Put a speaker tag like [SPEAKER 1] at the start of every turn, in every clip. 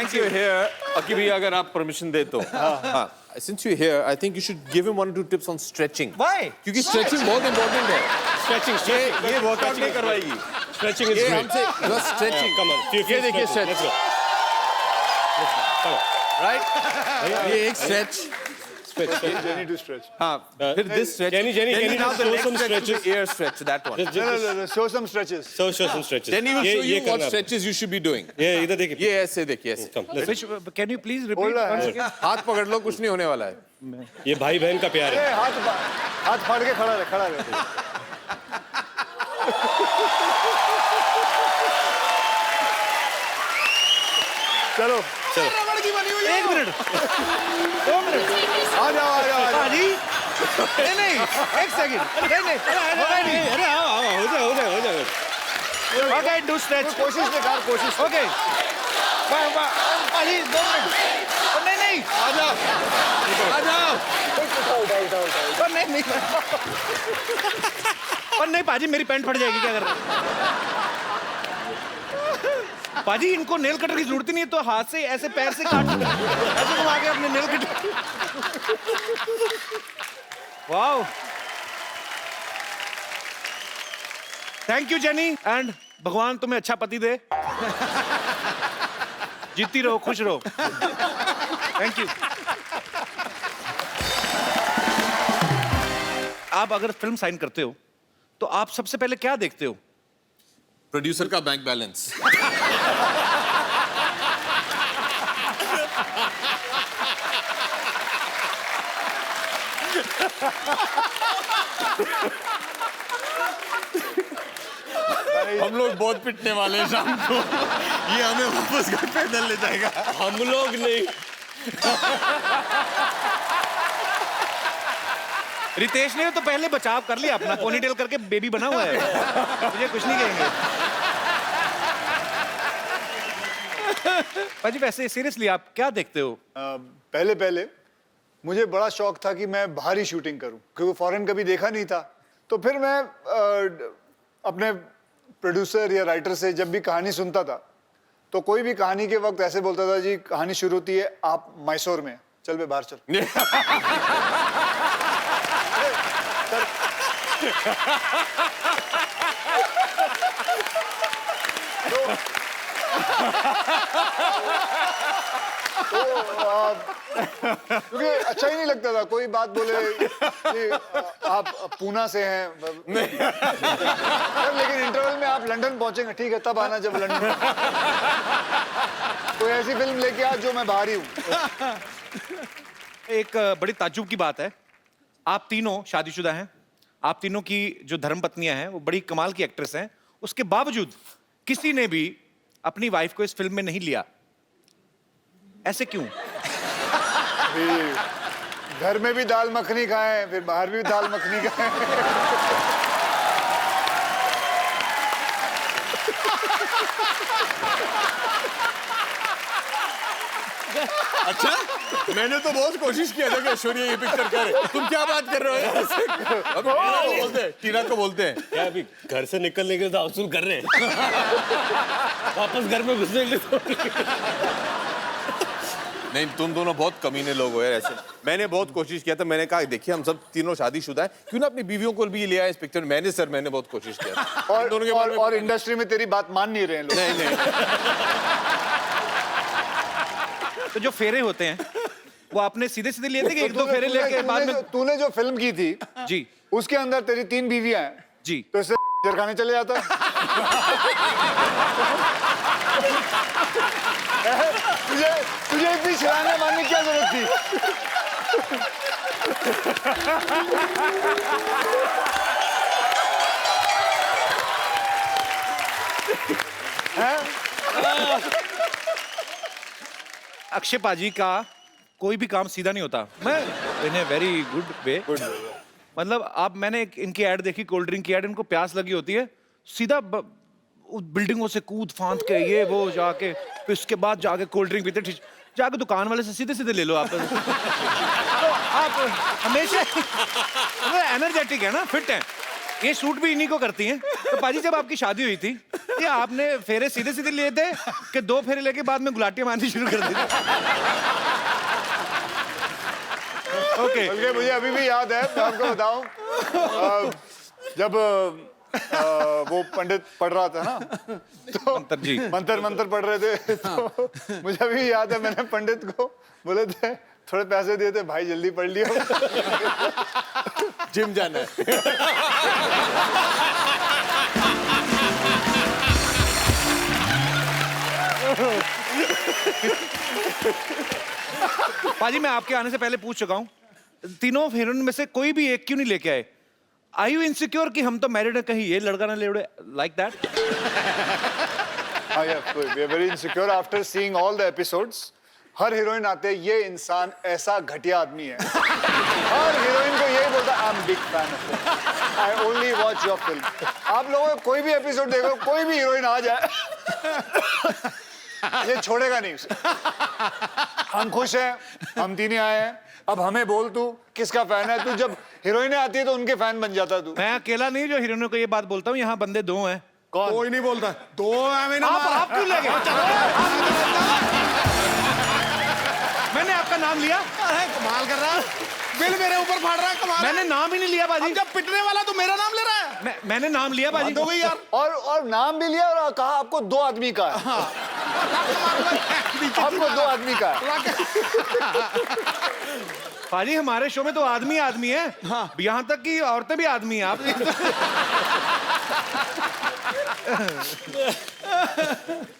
[SPEAKER 1] since you're here, Aki bhaiya, अगर आप permission दे तो. हाँ. Since you're here, I think you should give him 1 or 2 tips on stretching.
[SPEAKER 2] Why?
[SPEAKER 1] क्योंकि stretching बहुत important है.
[SPEAKER 3] Stretching.
[SPEAKER 1] ये workout नहीं करवाएगी.
[SPEAKER 3] Stretching is
[SPEAKER 1] ये
[SPEAKER 3] great.
[SPEAKER 1] हमसे you're stretching.
[SPEAKER 3] Come on.
[SPEAKER 1] ये देखिए stretch.
[SPEAKER 3] Let's go. Come on.
[SPEAKER 1] Right? ये एक stretch.
[SPEAKER 4] Jenny to stretch.
[SPEAKER 1] हाँ. फिर this stretch.
[SPEAKER 3] Jenny,
[SPEAKER 1] now the
[SPEAKER 3] show
[SPEAKER 1] next
[SPEAKER 3] some
[SPEAKER 1] stretch is
[SPEAKER 3] stretches.
[SPEAKER 1] the air stretch. That one.
[SPEAKER 4] No. Show some stretches.
[SPEAKER 3] Show some stretches.
[SPEAKER 1] Then he will show you
[SPEAKER 3] ये
[SPEAKER 1] what
[SPEAKER 3] करना.
[SPEAKER 1] stretches you should be doing.
[SPEAKER 3] ये इधर देखिए.
[SPEAKER 1] ये ऐसे देखिए ऐसे.
[SPEAKER 3] Come. Let's
[SPEAKER 2] Which, can you please repeat
[SPEAKER 4] बोल रहा
[SPEAKER 2] once
[SPEAKER 4] है.
[SPEAKER 2] again?
[SPEAKER 1] हाथ पकड़ लो कुछ नहीं होने वाला है.
[SPEAKER 3] ये भाई बहन का प्यार है.
[SPEAKER 4] हाथ फाड़ के खड़ा रहे. चलो.
[SPEAKER 2] एक मिनट 2 मिनट
[SPEAKER 4] आ जाओ.
[SPEAKER 2] पाजी नहीं एक सेकंड नहीं
[SPEAKER 3] अरे आओ हो जाए.
[SPEAKER 2] ओके डू स्ट्रेच
[SPEAKER 4] कोशिश
[SPEAKER 2] ओके पाजी 2 मिनट नहीं
[SPEAKER 1] आ जाओ.
[SPEAKER 2] और नहीं और नहीं पाजी मेरी पैंट फट जाएगी क्या कर रहे हो पाजी इनको नेल कटर की जरूरत ही नहीं है तो हाथ से ऐसे पैर से काट ऐसे घुमा के अपने nail cutter wow thank you jenny and भगवान तुम्हें अच्छा पति दे जीती रहो खुश रहो थैंक यू आप अगर फिल्म साइन करते हो तो आप सबसे पहले क्या देखते हो
[SPEAKER 1] प्रोड्यूसर का बैंक बैलेंस. हम लोग बहुत पिटने वाले हैं शाम को. ये हमें वापस घर पैदल ले जाएगा.
[SPEAKER 3] हम लोग नहीं.
[SPEAKER 2] रितेश ने तो पहले बचाव कर लिया अपना पोनीटेल करके बेबी बना हुआ है मुझे कुछ नहीं कहेंगे पाजी वैसे सीरियसली आप क्या देखते हो
[SPEAKER 4] पहले मुझे बड़ा शौक था कि मैं बाहर ही शूटिंग करूं क्योंकि फॉरेन कभी देखा नहीं था. तो फिर मैं अपने प्रोड्यूसर या राइटर से जब भी कहानी सुनता था तो कोई भी कहानी के वक्त ऐसे बोलता था जी कहानी शुरू होती है आप मैसूर में चल बे बाहर चल. क्योंकि अच्छा ही नहीं लगता था कोई बात बोले कि आप पूना से हैं लेकिन इंटरवल में आप लंदन पहुंचेंगे ठीक है तब आना जब लंदन कोई ऐसी फिल्म लेके आ जो मैं बाहर ही हूँ.
[SPEAKER 2] एक बड़ी ताज्जुब की बात है आप तीनों शादीशुदा हैं आप तीनों की जो धर्मपत्नियां हैं वो बड़ी कमाल की एक्ट्रेस हैं उसके बावजूद किसी ने भी अपनी वाइफ को इस फिल्म में नहीं लिया ऐसे क्यों
[SPEAKER 4] घर में भी दाल मखनी खाएं फिर बाहर भी दाल मखनी खाएं.
[SPEAKER 1] अच्छा मैंने तो बहुत कोशिश किया था कि ऐश्वर्या ये पिक्चर करे. तुम क्या बात कर रहे हो? टीना को बोलते हैं
[SPEAKER 3] क्या अभी घर से निकलने के लिए तो असूल कर रहे हैं. वापस घर में घुसने के लिए तो
[SPEAKER 1] नहीं. तुम दोनों बहुत कमीने लोग हो यार ऐसे. मैंने बहुत कोशिश किया था. मैंने कहा देखिए हम सब तीनों शादीशुदा हैं क्यों ना अपनी बीवियों को भी ले आए इस पिक्चर में. मैंने बहुत कोशिश किया था.
[SPEAKER 4] और इंडस्ट्री में तेरी बात मान नहीं रहे हैं लोग.
[SPEAKER 1] नहीं
[SPEAKER 2] तो जो फेरे होते हैं वो आपने सीधे सीधे लिए थे कि एक दो फेरे लेके बाद में
[SPEAKER 4] तूने जो फिल्म की थी
[SPEAKER 2] जी
[SPEAKER 4] उसके अंदर तेरी 3 बीवियां हैं
[SPEAKER 2] जी
[SPEAKER 4] तो इससे खाने चले जाता. तुझे इतनी छलांगे मारने की क्या जरूरत थी?
[SPEAKER 2] अक्षय पाजी का कोई भी काम सीधा नहीं होता. मैं इन ए वेरी गुड वे मतलब आप मैंने इनकी ऐड देखी कोल्ड ड्रिंक की ऐड इनको प्यास लगी होती है सीधा बिल्डिंगों से कूद फांद के ये वो जाके फिर उसके बाद जाके कोल्ड ड्रिंक पीते जाके दुकान वाले से सीधे सीधे ले लो आप. तो आप हमेशा एनर्जेटिक है ना फिट है ये शूट भी इन्हीं को करती हैं। तो पाजी जब आपकी शादी हुई थी ये आपने फेरे सीधे सीधे लिए थे कि 2 फेरे लेके बाद में गुलाटियां मारनी शुरू कर दी थी? ओके
[SPEAKER 4] बल्कि मुझे अभी भी याद है, मैं आपको बताऊं, जब वो पंडित पढ़ रहा था ना, तो मंत्र पढ़ रहे थे, तो मुझे अभी याद है मैंने पंडित को बोले थे थोड़े पैसे दिए थे, भाई जल्दी पढ़ लियो।
[SPEAKER 1] जिम जाना है।
[SPEAKER 2] पाजी मैं आपके आने से पहले पूछ चुका हूं, तीनों हीरोइन में से कोई भी एक क्यों नहीं लेके आए? Are you insecure कि हम तो मैरिड हैं, कहीं ये लड़का ना ले उड़े, like that?
[SPEAKER 4] हाँ यार, we are very insecure after seeing all the episodes. Her heroine आते ये इंसान ऐसा घटिया आदमी है, हर हीरोइन को यही बोलता I am big fan of you, I only watch your film. आप लोगों को कोई भी एपिसोड देखो, कोई भी हीरोइन आ जाए ये छोड़ेगा नहीं उसे। हम खुश हैं, हम तीनों आए हैं, अब हमें बोल तू किसका फैन है? तू जब हीरोइनें आती है तो उनके फैन बन जाता तू।
[SPEAKER 2] मैं अकेला नहीं जो हीरोइनों को ये बात बोलता हूँ, यहाँ बंदे 2 हैं।
[SPEAKER 4] कौन?
[SPEAKER 1] कोई नहीं बोलता। 2 है ना,
[SPEAKER 2] आप क्यों ले गए? मैंने आपका नाम लिया?
[SPEAKER 5] अरे कमाल कर रहा है, बिल मेरे ऊपर फाड़ रहा है, कमाल।
[SPEAKER 2] मैंने नाम ही नहीं लिया बाजी।
[SPEAKER 5] जब पिटने वाला तो मेरा नाम ले रहा है।
[SPEAKER 2] मैंने नाम लिया बाजी।
[SPEAKER 5] हो गई यार।
[SPEAKER 4] और नाम भी लिया और कहा आपको 2 आदमी का है। हाँ। आपको 2 आदमी का है।
[SPEAKER 2] पाजी हमारे शो में तो आदमी आदमी है, हाँ। यहाँ तक कि औरतें भी आदमी हैं। आप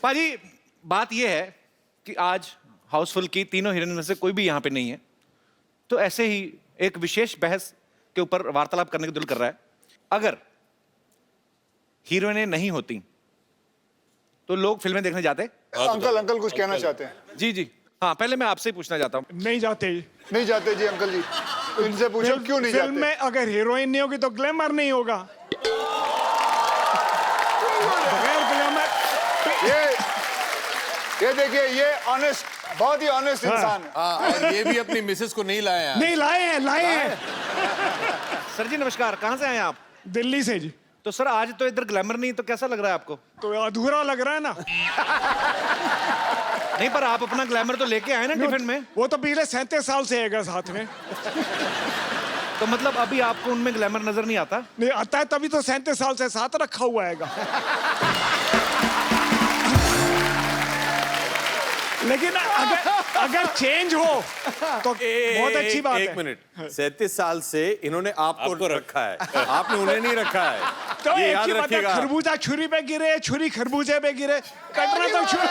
[SPEAKER 2] पाजी बात ये है कि आज हाउसफुल की तीनों हीरोइन में से कोई भी यहाँ पे नहीं है, तो ऐसे ही एक विशेष बहस के ऊपर वार्तालाप करने का दिल कर रहा है। अगर हीरोइनें नहीं होती तो लोग फिल्में देखने जाते?
[SPEAKER 4] अंकल कुछ कहना चाहते हैं?
[SPEAKER 2] जी जी हाँ, पहले मैं आपसे ही पूछना चाहता हूँ।
[SPEAKER 6] नहीं जाते
[SPEAKER 4] नहीं जाते जी अंकल जी, तो इनसे पूछो क्यों नहीं
[SPEAKER 6] फिल्म
[SPEAKER 4] जाते?
[SPEAKER 6] में अगर हीरोइन नहीं होगी तो ग्लैमर नहीं होगा। बगैर ग्लैमर
[SPEAKER 4] ये देखिए, ये ऑनेस्ट, बहुत ही ऑनेस्ट इंसान है।
[SPEAKER 1] हाँ, और ये भी अपनी मिसेस को नहीं लाया है।
[SPEAKER 6] नहीं लाए हैं।
[SPEAKER 2] सर जी नमस्कार, कहाँ से आए हैं आप?
[SPEAKER 6] दिल्ली से जी।
[SPEAKER 2] तो सर आज तो इधर ग्लैमर नहीं, तो कैसा लग रहा है आपको?
[SPEAKER 6] तो अधूरा लग रहा है ना।
[SPEAKER 2] नहीं पर आप अपना ग्लैमर तो लेके आए ना टिफिन में।
[SPEAKER 6] वो तो पिछले 37 साल से है साथ में।
[SPEAKER 2] तो मतलब अभी आपको उनमें ग्लैमर नजर नहीं आता?
[SPEAKER 6] नहीं आता है, तभी तो 37 साल से साथ रखा हुआ है। लेकिन अगर चेंज हो तो बहुत अच्छी बात है।
[SPEAKER 1] 1 मिनट, 37 साल से इन्होंने आपको रखा है, आपने उन्हें नहीं रखा है।
[SPEAKER 6] तो
[SPEAKER 1] ये
[SPEAKER 6] एक
[SPEAKER 1] याद
[SPEAKER 6] ही बात है,
[SPEAKER 1] रखिएगा।
[SPEAKER 6] खरबूजा छुरी पे गिरे, छुरी खरबूजे पे गिरे, कटना तो छुरी।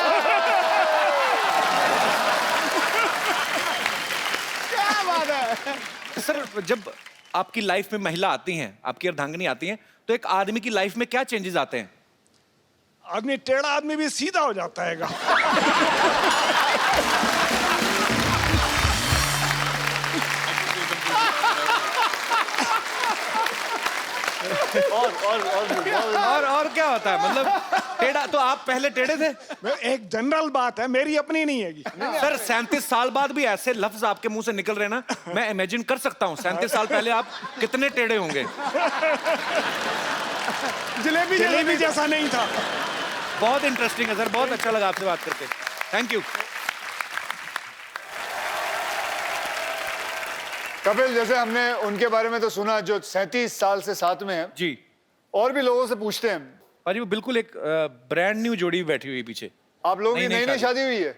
[SPEAKER 5] क्या बात है।
[SPEAKER 2] सर जब आपकी लाइफ में महिला आती हैं, आपकी अर्धांगिनी आती हैं, तो एक आदमी की लाइफ में क्या चेंजेस आते हैं?
[SPEAKER 6] आदमी टेढ़ा आदमी भी सीधा हो जाता है।
[SPEAKER 2] और क्या होता है? मतलब टेढ़ा तो आप पहले टेढ़े थे?
[SPEAKER 6] एक जनरल बात है, मेरी अपनी नहीं है।
[SPEAKER 2] सर 37 साल बाद भी ऐसे लफ्ज आपके मुंह से निकल रहे ना, मैं इमेजिन कर सकता हूँ 37 साल पहले आप कितने टेढ़े होंगे।
[SPEAKER 6] जलेबी जैसा नहीं था।
[SPEAKER 2] बहुत इंटरेस्टिंग है सर, बहुत अच्छा लगा आपसे बात करके। Thank you.
[SPEAKER 4] कपिल, जैसे हमने उनके बारे में तो सुना जो 37 साल से साथ में है
[SPEAKER 2] जी।
[SPEAKER 4] और भी लोगों से पूछते हैं।
[SPEAKER 2] पाजी वो बिल्कुल एक ब्रांड न्यू जोड़ी बैठी हुई पीछे।
[SPEAKER 4] आप लोगों की
[SPEAKER 2] नई
[SPEAKER 4] नई शादी हुई है?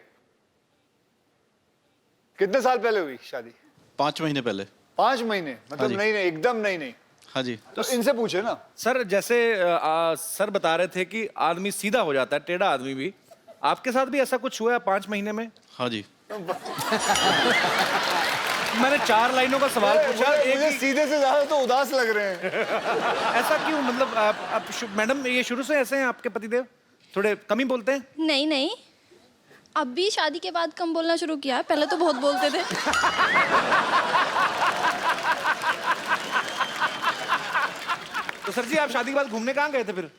[SPEAKER 4] कितने साल पहले हुई शादी?
[SPEAKER 7] 5 महीने पहले।
[SPEAKER 4] 5 महीने? मतलब
[SPEAKER 7] जी।
[SPEAKER 4] नई एकदम नई।
[SPEAKER 7] हाँ जी।
[SPEAKER 4] तो इनसे पूछे ना।
[SPEAKER 2] सर जैसे सर बता रहे थे कि आदमी सीधा हो जाता है, टेढ़ा आदमी भी, आपके साथ भी ऐसा कुछ हुआ है 5 महीने में?
[SPEAKER 7] हाँ जी।
[SPEAKER 2] मैंने 4 लाइनों का सवाल पूछा,
[SPEAKER 4] मुझे सीधे से ज्यादा तो उदास लग रहे हैं।
[SPEAKER 2] ऐसा क्यों? मतलब आप मैडम ये शुरू से ऐसे हैं आपके पतिदेव? थोड़े कम ही बोलते हैं?
[SPEAKER 8] नहीं, अब भी शादी के बाद कम बोलना शुरू किया है, पहले तो बहुत बोलते थे।
[SPEAKER 2] तो सर जी आप शादी के बाद घूमने कहाँ गए थे फिर?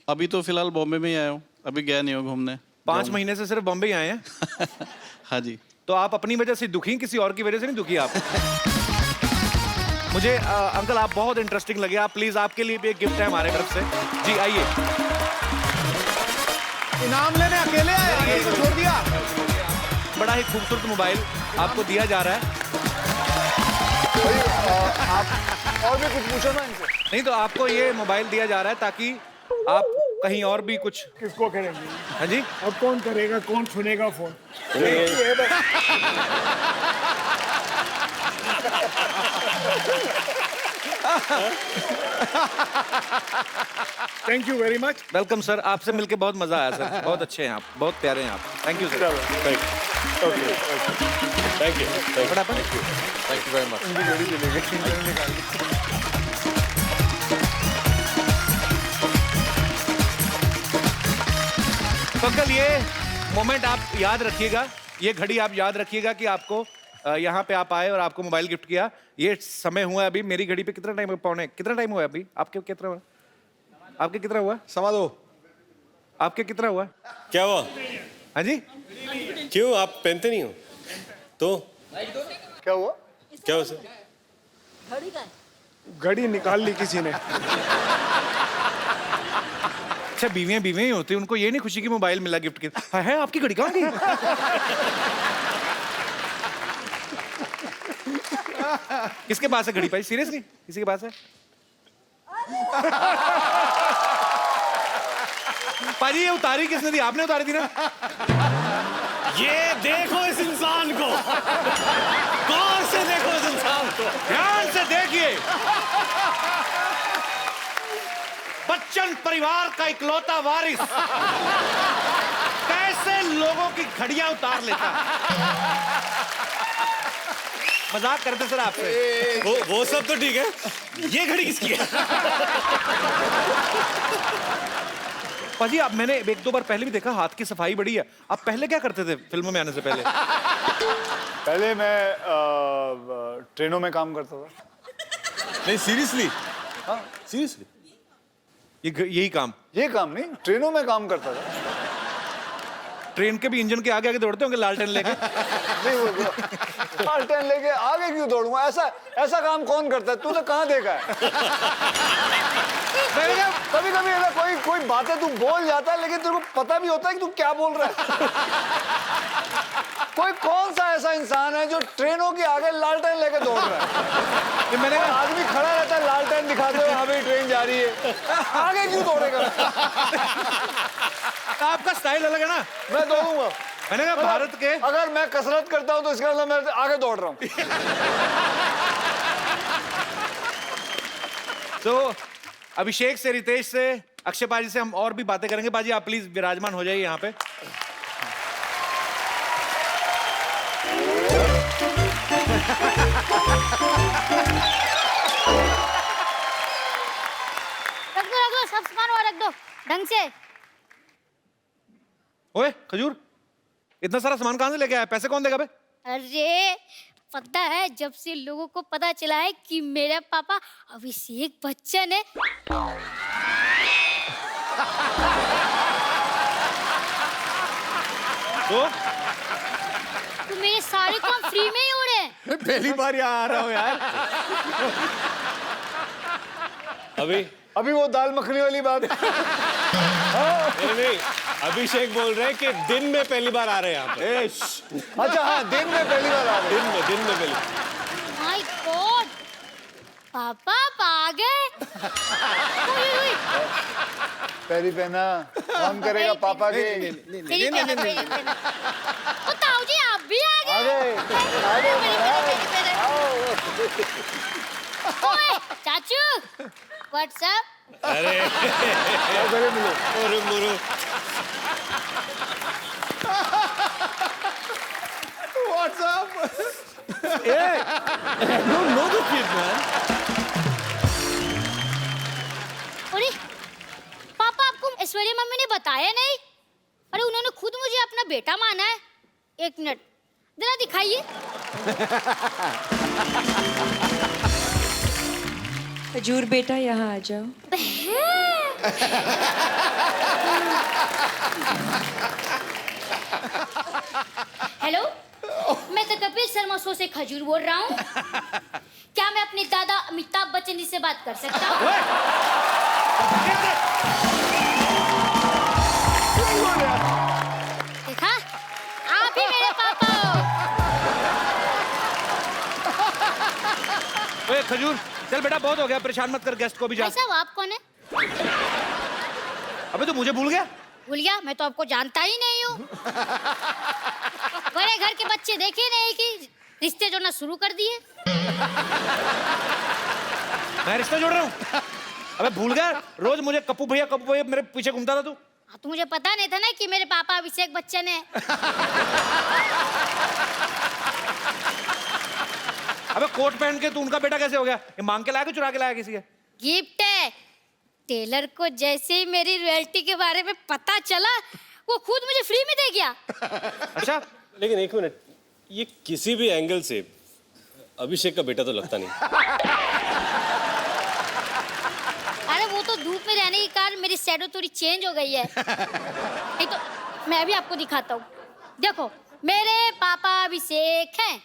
[SPEAKER 7] अभी तो फिलहाल बॉम्बे में ही आया हूँ, अभी गया नहीं हूँ घूमने।
[SPEAKER 2] 5 महीने से सिर्फ बॉम्बे ही आए हैं?
[SPEAKER 7] हाँ जी।
[SPEAKER 2] तो आप अपनी वजह से दुखी, किसी और की वजह से नहीं दुखी आप? मुझे अंकल आप बहुत इंटरेस्टिंग लगे। आप प्लीज, आपके लिए भी एक गिफ्ट है हमारे तरफ से। जी आइए।
[SPEAKER 5] इनाम लेने अकेले आए, आगे को छोड़ दिया।
[SPEAKER 2] बड़ा ही खूबसूरत मोबाइल आपको दिया जा रहा है।
[SPEAKER 4] आप और भी कुछ पूछो ना इनसे।
[SPEAKER 2] नहीं तो आपको ये मोबाइल दिया जा रहा है ताकि आप कहीं और भी कुछ।
[SPEAKER 6] किसको करेंगे?
[SPEAKER 2] हाँ जी,
[SPEAKER 6] अब कौन करेगा, कौन सुनेगा phone? Thank you very much.
[SPEAKER 2] Welcome sir. आपसे मिलके बहुत मजा आया सर। बहुत अच्छे हैं आप, बहुत प्यारे हैं आप। Thank you sir.
[SPEAKER 3] Thank you.
[SPEAKER 1] Thank you very much.
[SPEAKER 2] तो अंकल ये मोमेंट आप याद रखिएगा, ये घड़ी आप याद रखिएगा कि आपको यहाँ पे आप आए और आपको मोबाइल गिफ्ट किया। ये समय हुआ है अभी, मेरी घड़ी पे कितना टाइम है? पौने कितना टाइम हुआ है अभी? आपके कितना हुआ? आपके कितना हुआ?
[SPEAKER 5] 2:15।
[SPEAKER 2] आपके कितना हुआ?
[SPEAKER 3] क्या हुआ?
[SPEAKER 2] हाँ जी,
[SPEAKER 3] क्यों आप पहनते नहीं हो तो
[SPEAKER 4] क्या हुआ?
[SPEAKER 3] क्या हुआ सर?
[SPEAKER 6] घड़ी निकाल ली किसी ने।
[SPEAKER 2] अच्छा बीवियां बीवियां ही होती हैं, उनको ये नहीं खुशी की मोबाइल मिला गिफ्ट की। है आपकी घड़ी कहाँ गई? किसके पास है घड़ी भाई? सीरियसली किसी के पास है? पाजी ये उतारी किसने दी? आपने उतारी थी ना?
[SPEAKER 3] ये देखो इस इंसान को, गौर से देखो इस इंसान को,
[SPEAKER 2] ध्यान से देखिए। बच्चन परिवार का इकलौता वारिस कैसे लोगों की घड़ियां उतार लेता है। मजाक करते सर आपसे।
[SPEAKER 3] वो सब तो ठीक है, ये घड़ी किसकी है?
[SPEAKER 2] पाजी अब मैंने एक दो बार पहले भी देखा, हाथ की सफाई बड़ी है। आप पहले क्या करते थे फिल्मों में आने से पहले?
[SPEAKER 4] पहले मैं ट्रेनों में काम करता था।
[SPEAKER 1] नहीं सीरियसली, हाँ सीरियसली।
[SPEAKER 2] यही काम?
[SPEAKER 4] ये काम नहीं, ट्रेनों में काम करता था।
[SPEAKER 2] ट्रेन के भी इंजन के आगे आगे दौड़ते होंगे लालटेन लेके?
[SPEAKER 4] नहीं वो लालटेन लेके आगे क्यों दौड़ूंगा? ऐसा काम कौन करता है? तूने कहाँ देखा है? मैंने कहा कभी कभी अगर कोई बातें तू बोल जाता है लेकिन तेरे को पता भी होता है कि तू क्या बोल रहा है। कोई कौन सा ऐसा इंसान है जो ट्रेनों के आगे लालटेन लेके दौड़ रहा है?
[SPEAKER 2] ये मैंने कहा
[SPEAKER 4] आदमी खड़ा रहता है लालटेन दिखाते हुए, हाँ भाई ट्रेन जा रही है, आगे क्यों दौड़ेगा?
[SPEAKER 2] आपका स्टाइल अलग है ना।
[SPEAKER 4] मैं दौड़ूंगा।
[SPEAKER 2] मैंने कहा भारत के,
[SPEAKER 4] अगर मैं कसरत करता हूं तो इसका मतलब मैं आगे दौड़ रहा हूं।
[SPEAKER 2] तो अभिषेक से, रितेश से, अक्षय पाजी से हम और भी बातें करेंगे। पाजी आप प्लीज विराजमान हो जाइए यहाँ पे।
[SPEAKER 9] रख दो सब सामान वहाँ रख दो ढंग से।
[SPEAKER 2] ओए खजूर, इतना सारा सामान कहाँ से लेके आया? पैसे कौन देगा बे?
[SPEAKER 9] अरे पता है, जब से लोगों को पता चला है कि मेरा पापा अभिषेक बच्चन है, तो मेरे सारे काम फ्री में ही हो रहे हैं।
[SPEAKER 5] मैं पहली बार यहाँ आ रहा हूँ यार।
[SPEAKER 4] अभी वो दाल मखनी वाली बात।
[SPEAKER 3] नहीं, अभिषेक बोल रहे हैं कि दिन में पहली बार आ रहे हैं यहाँ पे।
[SPEAKER 4] अच्छा हाँ, दिन में पहली बार आ रहे हैं।
[SPEAKER 3] दिन में पहली।
[SPEAKER 9] माय गॉड, पापा आप आ गए।
[SPEAKER 4] पहली पहना कौन करेगा पापा के?
[SPEAKER 9] मेरी पहना। ओ ताऊ जी आप भी आ गए। ओए चाचू, व्हाट्सएप?
[SPEAKER 3] अरे मुरु
[SPEAKER 9] अरे पापा, आपको ऐश्वर्या मम्मी ने बताया नहीं? अरे उन्होंने खुद मुझे अपना बेटा माना है। एक मिनट जरा दिखाइए।
[SPEAKER 10] खजूर बेटा यहाँ आ जाओ।
[SPEAKER 9] हेलो, मैं तो कब कपिल शर्मा शो से खजूर बोल रहा हूँ। क्या मैं अपने दादा अमिताभ बच्चन जी से बात कर सकता हूँ? देखा, आप ही मेरे पापा हो।
[SPEAKER 2] ओए खजूर, चल बेटा बहुत हो गया, परेशान मत कर गेस्ट को भी जा।
[SPEAKER 9] भाई साहब, आप कौन है?
[SPEAKER 2] अबे तो मुझे भूल गया?
[SPEAKER 9] भूल गया? मैं तो आपको जानता ही नहीं हूँ। बड़े घर के बच्चे देखे नहीं कि रिश्ते जोड़ना शुरू कर दिए।
[SPEAKER 2] मैं रिश्ता जोड़ रहा हूँ? अबे भूल गया? रोज मुझे कप्पू भैया मेरे पीछे घूमता था तू।
[SPEAKER 9] हाँ, तो मुझे पता नहीं था ना कि मेरे पापा अभिषेक बच्चन है।
[SPEAKER 2] अबे कोट पहन के तू उनका बेटा कैसे हो गया? ये मांग के लाया कि चुरा के लाया किसी के?
[SPEAKER 9] गिफ्ट है। टेलर को जैसे ही मेरी रॉयल्टी के बारे में पता चला, वो खुद मुझे फ्री में दे गया।
[SPEAKER 2] अच्छा,
[SPEAKER 3] लेकिन एक मिनट, ये किसी भी एंगल से अभिषेक का बेटा तो लगता नहीं।
[SPEAKER 9] अरे वो तो धूप में रहने के कारण मेरी शैडो थोड़ी चेंज हो गई है। नहीं तो मैं भी आपको दिखाता हूँ। देखो, मेरे पापा अभिषेक हैं।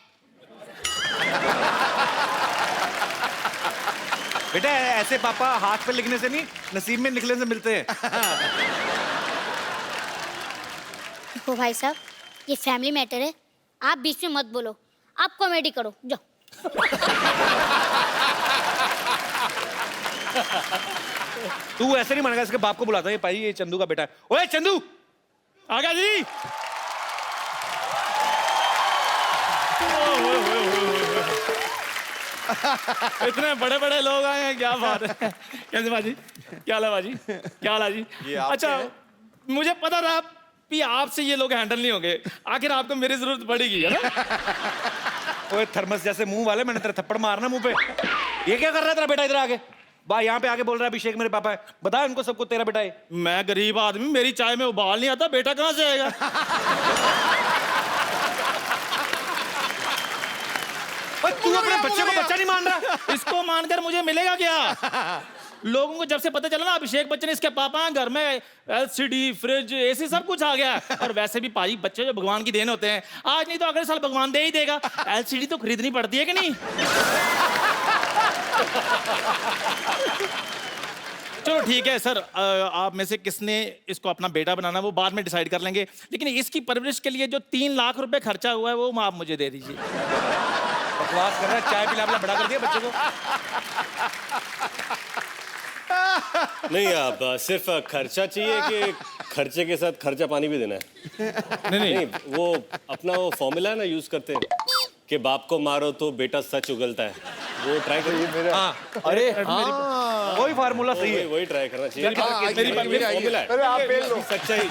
[SPEAKER 2] बेटा ऐसे पापा हाथ पे लिखने से नहीं, नसीब में निकलने से मिलते हैं।
[SPEAKER 9] देखो भाई साहब, ये फैमिली मैटर है, आप बीच में मत बोलो। आप कॉमेडी करो, जाओ।
[SPEAKER 2] तू ऐसे नहीं मानेगा, इसके बाप को बुलाता है। ये भाई, ये चंदू का बेटा है। ओए चंदू, आ गया जी।
[SPEAKER 6] इतने बड़े बड़े लोग आए हैं, क्या बात है। कैसे बाजी, क्या हाल है बाजी, क्या हाल है जी? अच्छा, मुझे पता था कि आपसे ये लोग हैंडल नहीं होंगे, आखिर आपको मेरी जरूरत पड़ेगी, है ना?
[SPEAKER 2] ओए थर्मस जैसे मुंह वाले, मैंने तेरा थप्पड़ मारना मुंह पे। ये क्या कर रहा है तेरा बेटा इधर आके? बा यहाँ पे आके बोल रहा है अभिषेक मेरे पापा है। बता इनको सबको तेरा बेटा है।
[SPEAKER 6] मैं गरीब आदमी, मेरी चाय में उबाल नहीं आता, बेटा कहाँ से आएगा?
[SPEAKER 2] तू अपने बच्चे को बच्चा नहीं मान रहा?
[SPEAKER 6] इसको मानकर मुझे मिलेगा क्या? लोगों को जब से पता चला ना अभिषेक बच्चन इसके पापा हैं, घर में एलसीडी, फ्रिज, एसी सब कुछ आ गया। और वैसे भी पाजी बच्चे जो भगवान की देन होते हैं, आज नहीं तो अगले साल भगवान दे ही देगा। एलसीडी तो खरीदनी पड़ती है कि नहीं? चलो ठीक है सर, आप में से किसने इसको अपना बेटा बनाना वो बाद में डिसाइड कर लेंगे, लेकिन इसकी परवरिश के लिए जो 3 लाख रुपए खर्चा हुआ है वो आप मुझे दे दीजिए।
[SPEAKER 2] बकवास कर रहा है, चाय पिला बड़ा कर दिया बच्चे को।
[SPEAKER 3] नहीं, आप सिर्फ खर्चा चाहिए कि खर्चे के साथ खर्चा पानी भी देना है? नहीं, वो अपना वो फॉर्मूला है ना, यूज करते हैं कि बाप को मारो तो बेटा सच उगलता है, वो ट्राई करिए।
[SPEAKER 2] हाँ, अरे हाँ, वही फार्मूला सही है।
[SPEAKER 3] वही ट्राई करना चाहिए।
[SPEAKER 6] मेरी
[SPEAKER 4] अरे आप पेल लो।
[SPEAKER 3] सच्चाई।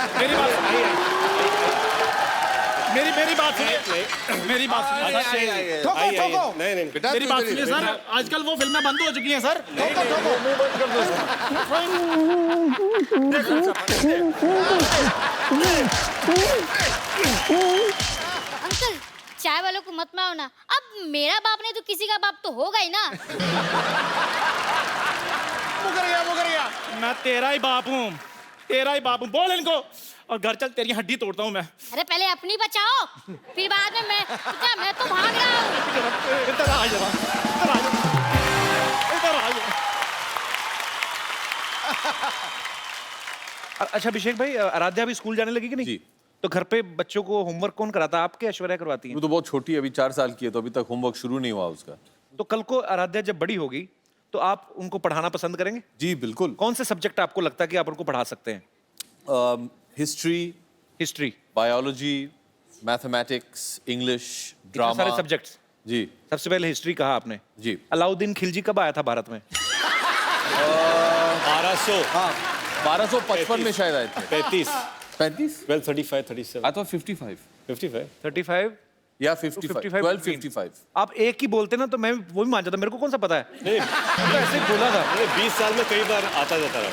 [SPEAKER 6] मेरी बात सुनिए, मेरी बात सुनिए।
[SPEAKER 3] नहीं,
[SPEAKER 6] मेरी बात सुनिए सर, आजकल वो फिल्में बंद हो चुकी हैं सर।
[SPEAKER 9] अंकल, चाय वालों को मत मारो ना। अब मेरा बाप नहीं तो किसी का बाप तो होगा ही ना।
[SPEAKER 6] मुकरिया, मैं तेरा ही बाप हूँ, तेरा ही बाप हूँ। बोल इनको, और घर चल, तेरी हड्डी तोड़ता हूँ मैं।
[SPEAKER 9] अरे पहले अपनी बचाओ, फिर बाद में मैं तो भाग रहा हूँ।
[SPEAKER 6] इधर आ जा, इधर आ जा, इधर आ जा।
[SPEAKER 2] अच्छा अभिषेक भाई, आराध्या अभी स्कूल जाने लगी कि नहीं?
[SPEAKER 1] जी।
[SPEAKER 2] तो घर पे बच्चों को होमवर्क कौन कराता है? आपके ऐश्वर्या करवाती है?
[SPEAKER 1] वो तो बहुत छोटी है, अभी 4 साल की है, तो अभी तक होमवर्क शुरू नहीं हुआ उसका।
[SPEAKER 2] तो कल को आराध्या जब बड़ी होगी तो आप उनको पढ़ाना पसंद करेंगे?
[SPEAKER 1] जी बिल्कुल।
[SPEAKER 2] कौन से सब्जेक्ट आपको लगता है कि आप उनको पढ़ा सकते हैं?
[SPEAKER 1] History, biology, mathematics, English, drama,
[SPEAKER 2] सारे सब्जेक्ट्स।
[SPEAKER 1] जी।
[SPEAKER 2] सबसे पहले हिस्ट्री कहा आपने।
[SPEAKER 1] जी।
[SPEAKER 2] अलाउद्दीन खिलजी कब आया था भारत में?
[SPEAKER 3] 1200।
[SPEAKER 1] हाँ, 1255 में शायद आए थे।
[SPEAKER 3] 35।
[SPEAKER 1] 35?
[SPEAKER 3] 1235, 37।
[SPEAKER 1] I thought 55.
[SPEAKER 3] 55।
[SPEAKER 2] 35
[SPEAKER 1] या 55, 1255।
[SPEAKER 2] आप एक ही बोलते ना तो मैं वो भी मान जाता, मेरे को कौन सा पता है?
[SPEAKER 3] नहीं,
[SPEAKER 2] तो ऐसे ही बोला था।
[SPEAKER 3] 20 साल में कई बार आता जाता रहा।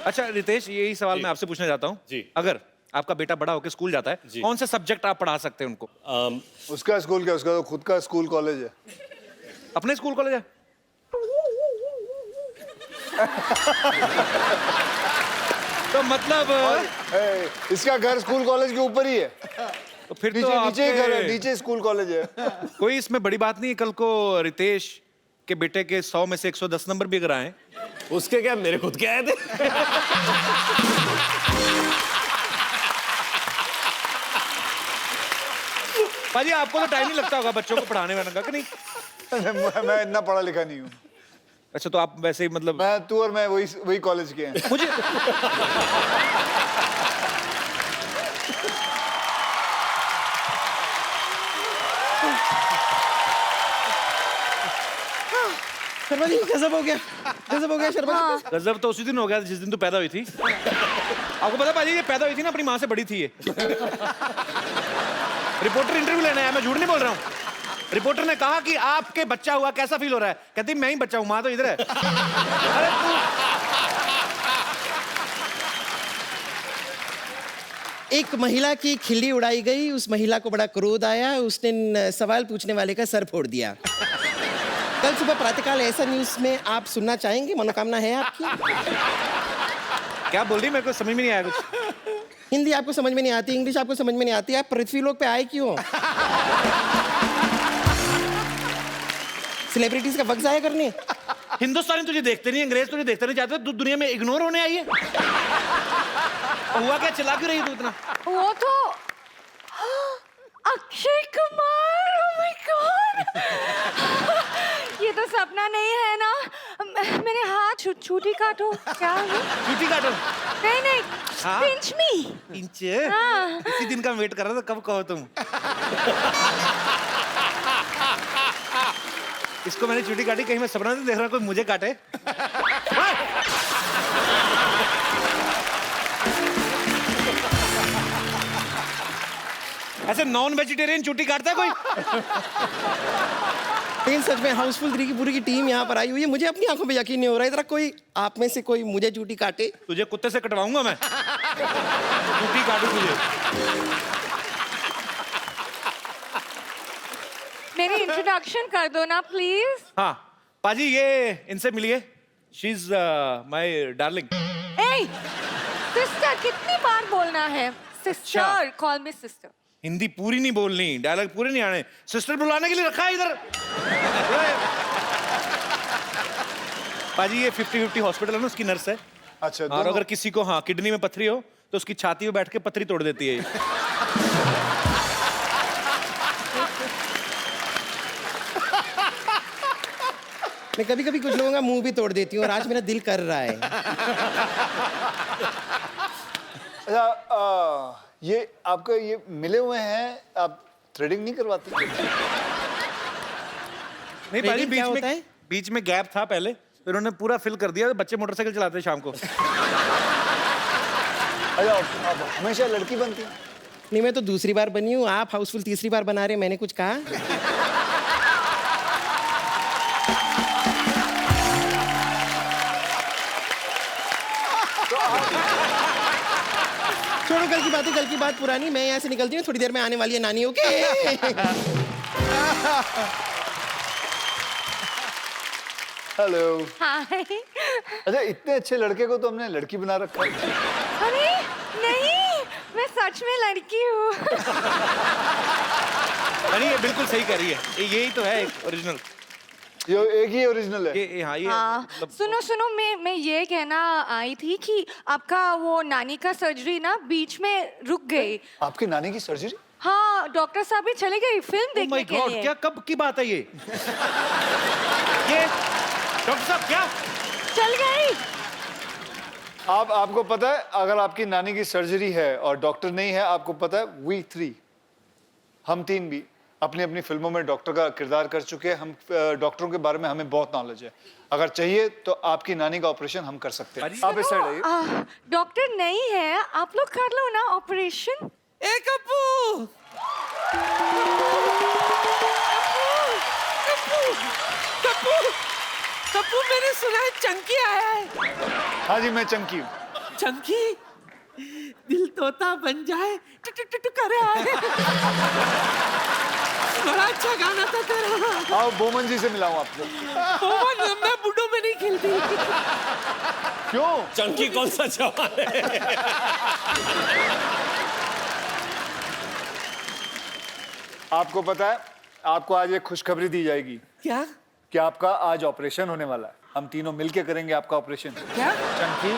[SPEAKER 2] अच्छा रितेश, यही सवाल मैं आपसे पूछना चाहता हूँ।
[SPEAKER 3] जी।
[SPEAKER 2] अगर आपका बेटा बड़ा होकर स्कूल जाता है,
[SPEAKER 3] जी।
[SPEAKER 2] कौन से सब्जेक्ट आप पढ़ा सकते हैं उनको?
[SPEAKER 4] उसका स्कूल क्या, उसका तो खुद का स्कूल कॉलेज है।
[SPEAKER 2] अपने स्कूल कॉलेज है? तो मतलब
[SPEAKER 4] इसका घर स्कूल कॉलेज के ऊपर ही है।
[SPEAKER 2] तो फिर
[SPEAKER 4] नीचे
[SPEAKER 2] तो
[SPEAKER 4] नीचे ही घर है,
[SPEAKER 2] आपके
[SPEAKER 4] नीचे स्कूल कॉलेज है।
[SPEAKER 2] कोई इसमें बड़ी बात नहीं है। कल को रितेश के बेटे के 100 में से 110 नंबर भी अगर आए
[SPEAKER 3] उसके क्या, मेरे खुद के आए थे।
[SPEAKER 2] पाजी आपको तो टाइम नहीं लगता होगा बच्चों को पढ़ाने वाने का कि नहीं?
[SPEAKER 4] मैं इतना पढ़ा लिखा नहीं हूँ।
[SPEAKER 2] अच्छा, तो आप वैसे ही मतलब
[SPEAKER 4] तू और मैं वही कॉलेज के हैं।
[SPEAKER 2] मुझे
[SPEAKER 5] शर्मा जी गजब हो गया शर्मा जी।
[SPEAKER 2] गजब तो उसी दिन हो गया जिस दिन तू पैदा हुई थी। आपको पता पाजी ये पैदा हुई थी ना अपनी माँ से बड़ी थी ये। रिपोर्टर इंटरव्यू लेने आया, मैं झूठ नहीं बोल रहा हूँ। रिपोर्टर ने कहा कि आपके बच्चा हुआ कैसा फील हो रहा है? कहती मैं ही बच्चा हूँ, माँ तो इधर है। अरे
[SPEAKER 5] एक महिला की खिल्ली उड़ाई गई, उस महिला को बड़ा क्रोध आया, उसने सवाल पूछने वाले का सर फोड़ दिया। कल सुबह प्रातःकाल ऐसा न्यूज में आप सुनना चाहेंगे? मनोकामना है आपकी?
[SPEAKER 2] क्या बोल रही, मेरे को समझ में नहीं आया कुछ।
[SPEAKER 5] हिंदी आपको समझ में नहीं आती, इंग्लिश आपको समझ में नहीं आती, आप पृथ्वी लोक पे आए क्यों? सेलिब्रिटीज का वक्त जाया करने?
[SPEAKER 2] हिंदुस्तानी तुझे देखते नहीं, अंग्रेज तुझे देखते नहीं चाहते, तू दुनिया में इग्नोर होने आई है। हुआ क्या, चिल्ला क्यों रही तू इतना?
[SPEAKER 10] वो तो Akshay Kumar, oh my God! ये तो सपना नहीं है ना? मेरे हाथ छुट्टी काटो। क्या है?
[SPEAKER 2] छुट्टी काटो?
[SPEAKER 10] नहीं,
[SPEAKER 2] हाँ?
[SPEAKER 10] pinch me।
[SPEAKER 2] इंच?
[SPEAKER 10] हाँ।
[SPEAKER 2] इसी दिन का वेट कर रहा था, कब कहो तुम। इसको मैंने छुट्टी काटी, कहीं मैं सपना नहीं देख रहा कोई मुझे काटे। ऐसे नॉन वेजिटेरियन छुट्टी काटता है कोई?
[SPEAKER 5] लेकिन सच में हाउसफुल 3 की पूरी की टीम यहाँ पर आई हुई है, मुझे अपनी आंखों पे यकीन नहीं हो रहा है। इधर कोई आप में से कोई मुझे चूटी काटे।
[SPEAKER 2] तुझे कुत्ते से कटवाऊंगा मैं। छुट्टी काटू तुझे।
[SPEAKER 10] मेरी इंट्रोडक्शन कर दो ना प्लीज।
[SPEAKER 2] हाँ पाजी, ये इनसे मिलिए। She is my darling.
[SPEAKER 10] A sister कितनी बार बोलना है? सिस्टर, कॉल मी सिस्टर।
[SPEAKER 2] हिंदी पूरी नहीं बोलनी, डायलॉग पूरे नहीं आने। सिस्टर बुलाने के लिए रखा है इधर। पाजी ये 50-50 हॉस्पिटल है ना, उसकी नर्स है।
[SPEAKER 4] अच्छा,
[SPEAKER 2] और अगर किसी को हाँ किडनी में पथरी हो तो उसकी छाती में बैठ के पथरी तोड़ देती है।
[SPEAKER 5] मैं कभी कभी कुछ लोगों का मुंह भी तोड़ देती हूँ, और आज मेरा दिल कर रहा है।
[SPEAKER 4] अच्छा, ये आपका ये मिले हुए हैं, आप थ्रेडिंग नहीं करवाते?
[SPEAKER 2] नहीं पाजी,
[SPEAKER 5] क्या होता है?
[SPEAKER 2] बीच में गैप था पहले, फिर उन्होंने पूरा फिल कर दिया। बच्चे मोटरसाइकिल चलाते हैं शाम को।
[SPEAKER 4] अच्छा, आप हमेशा लड़की बनती हैं?
[SPEAKER 5] नहीं, मैं तो दूसरी बार बनी हूँ, आप हाउसफुल तीसरी बार बना रहे हैं। मैंने कुछ कहा? छोड़ो कल की बात है, कल की बात पुरानी। मैं यहाँ से निकलती हूँ, थोड़ी देर में आने वाली है नानी। Okay
[SPEAKER 4] hello.
[SPEAKER 10] हाय।
[SPEAKER 4] अच्छा, इतने अच्छे लड़के को तो हमने लड़की बना रखा है।
[SPEAKER 10] अरे नहीं, मैं सच में लड़की हूँ।
[SPEAKER 2] अरे ये बिल्कुल सही कह रही है, यही तो है ओरिजिनल।
[SPEAKER 4] ये एक ही ओरिजिनल है।
[SPEAKER 2] ये हाँ, ये
[SPEAKER 10] हाँ,
[SPEAKER 2] मतलब
[SPEAKER 10] सुनो, मैं ये कहना आई थी कि आपका वो नानी का सर्जरी ना बीच में रुक गई।
[SPEAKER 4] आपकी नानी की सर्जरी?
[SPEAKER 10] हाँ, डॉक्टर साहब भी चले गए फिल्म
[SPEAKER 2] Oh
[SPEAKER 10] देखने
[SPEAKER 2] my
[SPEAKER 10] के
[SPEAKER 2] God,
[SPEAKER 10] लिए।
[SPEAKER 2] क्या कब की बात है ये? डॉक्टर साहब क्या?
[SPEAKER 10] चल गई।
[SPEAKER 4] आपको पता है, अगर आपकी नानी की सर्जरी है और डॉक्टर नहीं है, आपको पता है वी 3 हम 3 भी अपनी अपनी फिल्मों में डॉक्टर का किरदार कर चुके हैं। हम डॉक्टरों के बारे में हमें बहुत नॉलेज है। अगर चाहिए तो आपकी नानी का ऑपरेशन हम कर सकते हैं। आप इस साइड आइए।
[SPEAKER 10] डॉक्टर नहीं है, आप लोग कर लो ना ऑपरेशन।
[SPEAKER 5] ए कप्पू, कप्पू, मैंने सुना है चंकी आया है।
[SPEAKER 4] हाँ जी, मैं चंकी हूँ।
[SPEAKER 5] चंकी, दिल तोता बन जाए टू करे आए। बड़ा अच्छा गाना था तेरा।
[SPEAKER 4] आओ बोमन जी से मिलाऊं आपको।
[SPEAKER 5] मैं बुड्ढों में नहीं खेलती।
[SPEAKER 4] क्यों?
[SPEAKER 3] चंकी कौन सा जवान है?
[SPEAKER 4] आपको पता है, आपको आज एक खुशखबरी दी जाएगी
[SPEAKER 11] क्या?
[SPEAKER 4] कि आपका आज ऑपरेशन होने वाला है। हम तीनों मिलके करेंगे आपका ऑपरेशन।
[SPEAKER 11] क्या?
[SPEAKER 4] चंकी,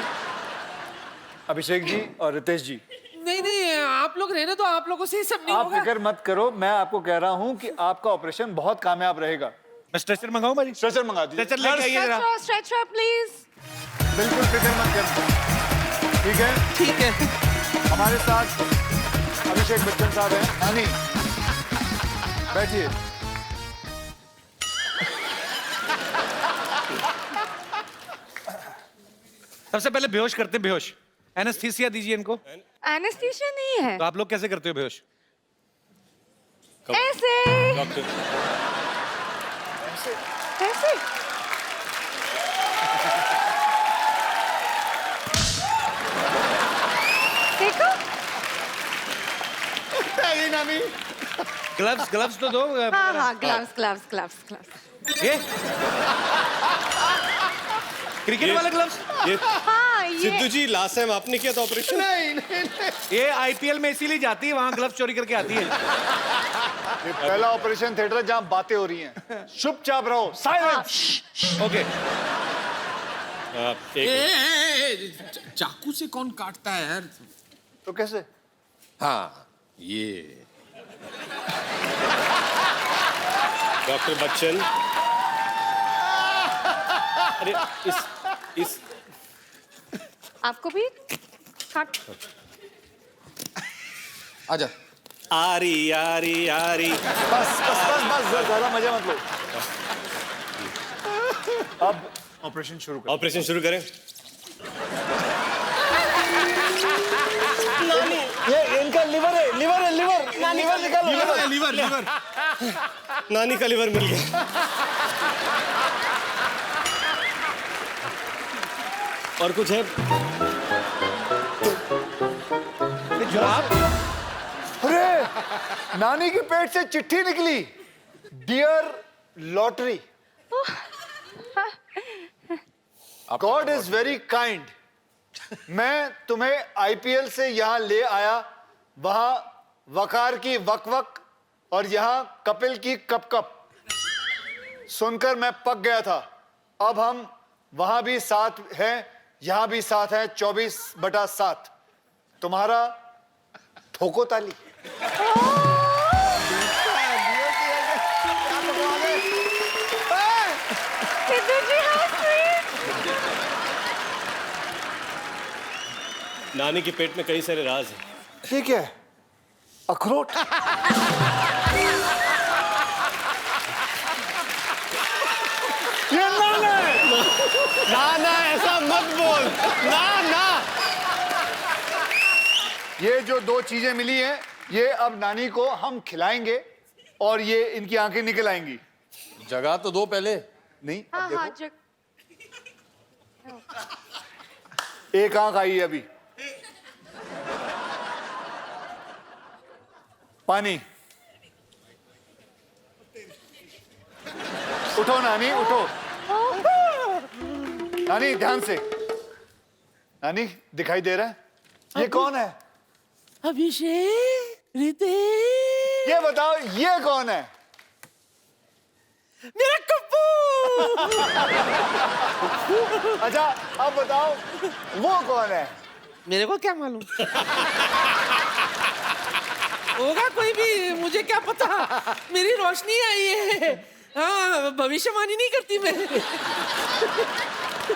[SPEAKER 4] अभिषेक जी और रितेश जी।
[SPEAKER 11] नहीं नहीं, आप लोग रहने तो आप लोगों से ही सब नहीं
[SPEAKER 4] आप
[SPEAKER 11] होगा।
[SPEAKER 4] फिक्र मत करो, मैं आपको कह रहा हूँ कि आपका ऑपरेशन बहुत कामयाब रहेगा।
[SPEAKER 2] मैं स्ट्रेचर मंगाऊं भाई?
[SPEAKER 4] स्ट्रेचर मंगा दीजिए।
[SPEAKER 2] स्ट्रेचर लेके आइए जरा।
[SPEAKER 10] Stretcher please.
[SPEAKER 4] बिल्कुल फिक्र मत करना, ठीक है?
[SPEAKER 11] ठीक है।
[SPEAKER 4] हमारे साथ अभिषेक बच्चन साहब हैं। नानी, बैठिए।
[SPEAKER 2] सबसे पहले बेहोश करते हैं, बेहोश। एनेस्थीसिया दीजिए इनको।
[SPEAKER 10] एनेस्थीसिया नहीं है।
[SPEAKER 2] तो आप लोग कैसे करते हो बेहोश?
[SPEAKER 10] ऐसे
[SPEAKER 3] डॉक्टर,
[SPEAKER 10] ऐसे। देखो
[SPEAKER 4] नानी,
[SPEAKER 2] ग्लव्स, ग्लव्स तो दो।
[SPEAKER 10] हाँ हाँ, ग्लव्स ग्लव्स ग्लव्स ग्लव्स।
[SPEAKER 2] ये क्रिकेट वाले ग्लव्स।
[SPEAKER 3] ये
[SPEAKER 10] हाँ ये
[SPEAKER 3] सिद्धू जी लास्ट टाइम आपने किया था ऑपरेशन?
[SPEAKER 2] ये आईपीएल में इसीलिए जाती है, वहां ग्लव्स चोरी करके आती है।
[SPEAKER 4] ये पहला ऑपरेशन थिएटर है जहाँ बातें हो रही हैं। चुपचाप रहो, साइलेंस।
[SPEAKER 2] ओके।
[SPEAKER 11] चाकू से कौन काटता है यार?
[SPEAKER 4] तो कैसे?
[SPEAKER 1] हाँ, ये
[SPEAKER 3] डॉक्टर बच्चन, अरे इस
[SPEAKER 10] आपको भी काट।
[SPEAKER 1] आजा।
[SPEAKER 3] आरी आरी आरी।
[SPEAKER 4] बस बस बस बस, ज्यादा मजा मत लो। अब ऑपरेशन शुरू करो।
[SPEAKER 3] ऑपरेशन शुरू करें।
[SPEAKER 4] ये इनका लिवर है, लिवर है, लिवर। लिवर निकालो।
[SPEAKER 11] Liver liver.
[SPEAKER 3] नानी का लिवर मिल गया। और कुछ है?
[SPEAKER 2] जुराब।
[SPEAKER 4] अरे, नानी के पेट से चिट्ठी निकली। Dear lottery, God is very kind. मैं तुम्हें आईपीएल से यहाँ ले आया, वहां वकार की वक वक और यहाँ कपिल की कप कप सुनकर मैं पक गया था। अब हम वहां भी साथ हैं, यहां भी साथ हैं। 24/7 तुम्हारा ठोको ताली।
[SPEAKER 10] सिद्धू जी how sweet।
[SPEAKER 3] नानी के पेट में कई सारे राज हैं।
[SPEAKER 4] ठीक है, अखरोट। ये नाना है।
[SPEAKER 3] ना ऐसा मत बोल। ना
[SPEAKER 4] ये जो दो चीजें मिली हैं, ये अब नानी को हम खिलाएंगे और ये इनकी आंखें निकल आएंगी।
[SPEAKER 1] जगह तो दो पहले।
[SPEAKER 4] नहीं,
[SPEAKER 10] हाँ
[SPEAKER 4] अब
[SPEAKER 10] हाँ
[SPEAKER 4] देखो, एक आंख आई है अभी। पानी। उठो नानी, उठो। नानी ध्यान से। नानी दिखाई दे रहा है? ये कौन है?
[SPEAKER 11] अभिषेक, रितेश,
[SPEAKER 4] ये बताओ, ये कौन है?
[SPEAKER 11] मेरा कप्पू।
[SPEAKER 4] अच्छा, अब बताओ वो कौन है?
[SPEAKER 11] मेरे को क्या मालूम? होगा कोई भी, मुझे क्या पता। मेरी रोशनी आई है। हाँ, भविष्यवाणी नहीं करती मैं।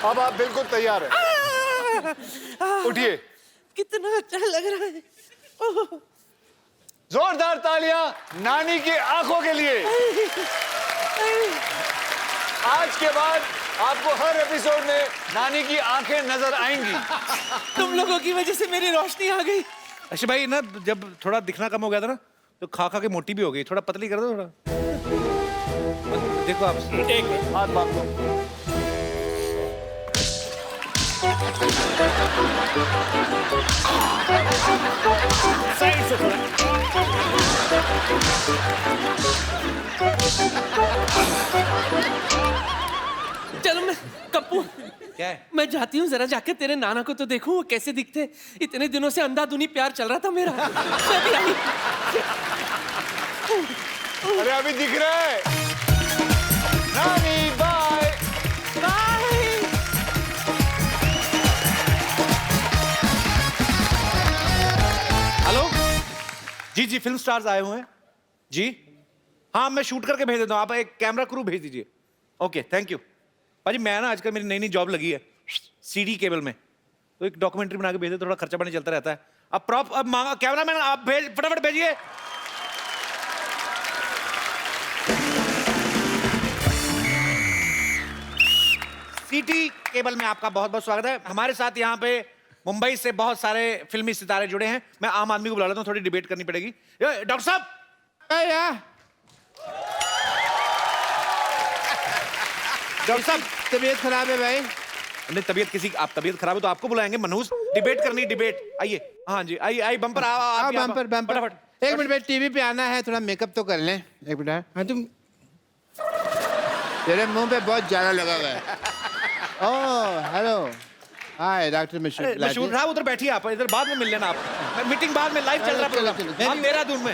[SPEAKER 4] अब आप बिल्कुल तैयार हैं। उठिए।
[SPEAKER 11] कितना अच्छा लग रहा है। ओह,
[SPEAKER 4] जोरदार तालियां नानी की आंखों के लिए। आज के बाद आपको हर एपिसोड में नानी की आंखें नजर आएंगी।
[SPEAKER 11] तुम लोगों की वजह से मेरी रोशनी आ गई।
[SPEAKER 2] अच्छा भाई ना, जब थोड़ा दिखना कम हो गया था ना, तो खा खा के मोटी भी हो गई। थोड़ा पतली कर दो थोड़ा। देखो आप।
[SPEAKER 3] एक मिनट।
[SPEAKER 4] हाथ बांध दो।
[SPEAKER 3] साइड से थोड़ा।
[SPEAKER 11] चलो मैं कप्पू,
[SPEAKER 2] क्या है?
[SPEAKER 11] मैं जाती हूँ, जरा जाके तेरे नाना को तो देखूं वो कैसे दिखते। इतने दिनों से अंधाधुनी प्यार चल रहा था मेरा। मैं भी आई।
[SPEAKER 4] अरे अभी दिख रहा है। नानी बाय।
[SPEAKER 2] हेलो जी जी, फिल्म स्टार्स आए हुए हैं जी। हाँ, मैं शूट करके भेज देता हूँ, आप एक कैमरा क्रू भेज दीजिए। ओके, थैंक यू भाजी। मैं ना आजकल मेरी नई नई जॉब लगी है सीडी केबल में, तो एक डॉक्यूमेंट्री बना के भेज दे, थोड़ा खर्चा पानी चलता रहता है। अब प्रॉप अब मांगा कैमरामैन, आप भेज फटाफट भेजिए। सीटी केबल में आपका बहुत बहुत स्वागत है। हमारे साथ यहाँ पे मुंबई से बहुत सारे फिल्मी सितारे जुड़े हैं। मैं आम आदमी को बुला लेता हूँ, थोड़ी डिबेट करनी पड़ेगी। डॉक्टर साहब, डॉक्टर साहब,
[SPEAKER 11] तबीयत खराब है भाई।
[SPEAKER 2] नहीं, तबीयत किसी, आप तबीयत खराब है तो आपको बुलाएंगे। मनहूस, डिबेट करनी, डिबेट। आइए, हाँ जी, आइए आइए, बम्पर
[SPEAKER 11] हाँ, बम्पर बम्पर।
[SPEAKER 2] फटाफट।
[SPEAKER 11] एक मिनट भाई, टीवी पे आना है, थोड़ा मेकअप तो कर लें। एक मिनट। हाँ, तुम तेरे मुंह पे बहुत ज्यादा लगा हुआ है। ओह हेलो, हाय डॉक्टर मशहूर
[SPEAKER 2] साहब, उधर बैठिए आप, इधर बाद में मिल लेना आप। मीटिंग बाद में, लाइव चल रहा प्रोग्राम। आप देहरादून में,